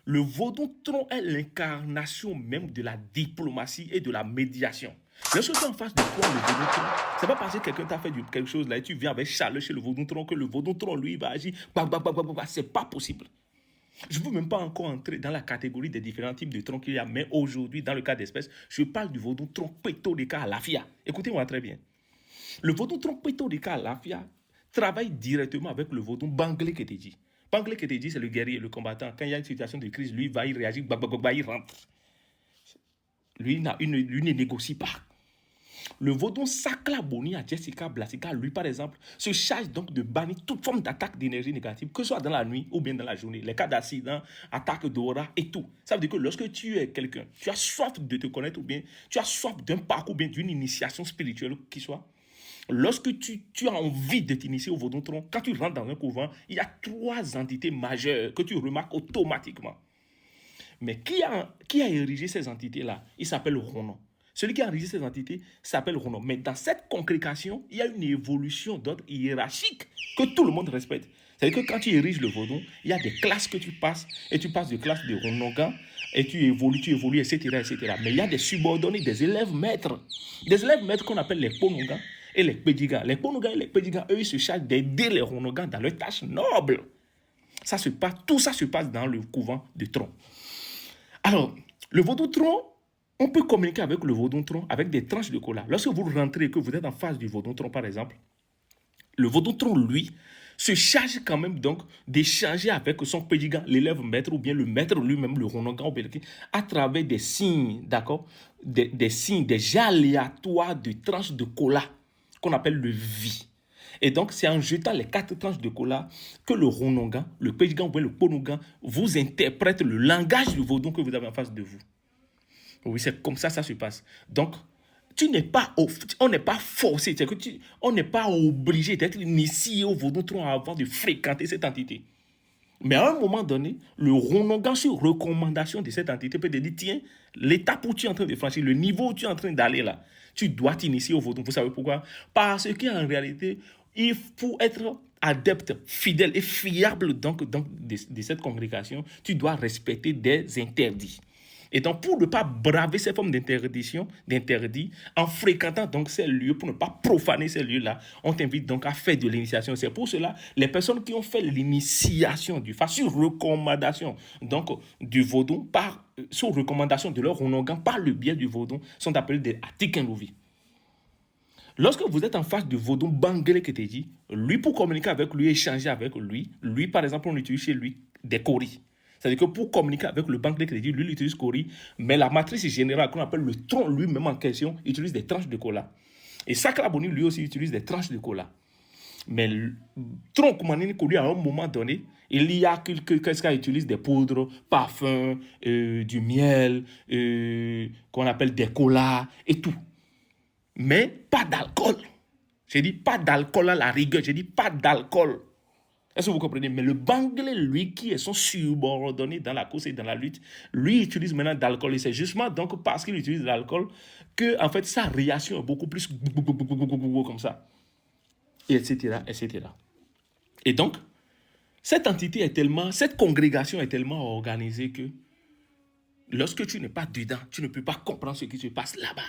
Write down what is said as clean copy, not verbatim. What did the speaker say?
Le Vaudon-Tron est l'incarnation même de la diplomatie et de la médiation. Lorsque tu es en face de toi, le Vaudon-Tron, c'est pas parce que quelqu'un t'a fait quelque chose là et tu viens avec chaleur chez le Vaudon-Tron que le Vaudon-Tron, lui, va agir. C'est pas possible. Je ne veux même pas encore entrer dans la catégorie des différents types de troncs qu'il y a, mais aujourd'hui, dans le cas d'espèce, je parle du Vaudon-Tron Pétodeka à Lafia. Écoutez-moi très bien. Le Vaudon-Tron Pétodeka à Lafia travaille directement avec le Vaudon Banglé Keteji. Banglé Keteji, c'est le guerrier, le combattant. Quand il y a une situation de crise, lui, va y réagir, il rentre. Lui ne négocie pas. Le Vaudon Sakla Boni à Jessica Blasika, lui par exemple, se charge donc de bannir toute forme d'attaque d'énergie négative, que ce soit dans la nuit ou bien dans la journée. Les cas d'accident, attaque d'aura et tout. Ça veut dire que lorsque tu es quelqu'un, tu as soif de te connaître ou bien tu as soif d'un parcours ou bien d'une initiation spirituelle qui soit. Lorsque tu as envie de t'initier au Vaudon-Tron, quand tu rentres dans un couvent, il y a 3 entités majeures que tu remarques automatiquement. Mais qui a érigé ces entités-là? Il s'appelle Ronan. Celui qui a érigé ces entités s'appelle Ronan. Mais dans cette congrégation, il y a une évolution d'ordre hiérarchique que tout le monde respecte. C'est-à-dire que quand tu ériges le Vaudon, il y a des classes que tu passes, et tu passes de classe de Ronongan, et tu évolues, etc., etc. Mais il y a des subordonnés, des élèves maîtres. Des élèves maîtres qu'on appelle les Ponongans et les Pédigas. Les Ponongans et les Pédigas, eux, ils se chargent d'aider les Ronongans dans leurs tâches nobles. Tout ça se passe dans le couvent de Tron. Alors, le Vaudon-Tron, on peut communiquer avec le Vaudon-Tron avec des tranches de cola. Lorsque vous rentrez et que vous êtes en face du Vaudon-Tron, par exemple, le Vaudon-Tron, lui, se charge quand même donc d'échanger avec son pédigan, l'élève maître ou bien le maître lui-même, le Ronongan, à travers des signes, d'accord, des signes, des jets aléatoires de tranches de cola qu'on appelle le vi. Et donc, c'est en jetant les 4 tranches de cola que le Ronongan, le pédigan ou bien le Ponongan vous interprète le langage du Vaudon que vous avez en face de vous. Oui, c'est comme ça se passe. Donc, on n'est pas forcé, on n'est pas obligé d'être initié au Vaudon-Tron avant de fréquenter cette entité. Mais à un moment donné, le Ronongan, sur recommandation de cette entité, peut te dire, tiens, l'étape où tu es en train de franchir, le niveau où tu es en train d'aller là, tu dois t'initier au Vaudon. Vous savez pourquoi? Parce qu'en réalité, il faut être adepte, fidèle et fiable donc de cette congrégation, tu dois respecter des interdits. Et donc, pour ne pas braver ces formes d'interdits, en fréquentant donc ces lieux, pour ne pas profaner ces lieux-là, on t'invite donc à faire de l'initiation. C'est pour cela, les personnes qui ont fait l'initiation du Fa sur recommandation donc, du Vaudon, sur recommandation de leur Ronongan, par le biais du Vaudon, sont appelés des Atikenlouvi. Lorsque vous êtes en face du Vaudon Banglé Keteji, lui, pour communiquer avec lui, échanger avec lui, par exemple, on utilise chez lui des coris. C'est-à-dire que pour communiquer avec le banque de crédit, lui, il utilise Cori, mais la matrice générale qu'on appelle le tronc lui-même en question utilise des tranches de cola. Et Sakraboni, lui aussi, utilise des tranches de cola. Mais le tronc Koumanini, à un moment donné, il y a qu'est-ce qu'il utilise des poudres, parfums, du miel, qu'on appelle des colas et tout. Mais pas d'alcool. J'ai dit pas d'alcool à la rigueur, j'ai dit pas d'alcool. Est-ce que vous comprenez? Mais le Banglé, lui, qui est son subordonné dans la course et dans la lutte, lui utilise maintenant d'alcool. Et c'est justement donc parce qu'il utilise de l'alcool que, en fait, sa réaction est beaucoup plus comme ça. Et etc., etc. Et donc, cette congrégation est tellement organisée que lorsque tu n'es pas dedans, tu ne peux pas comprendre ce qui se passe là-bas.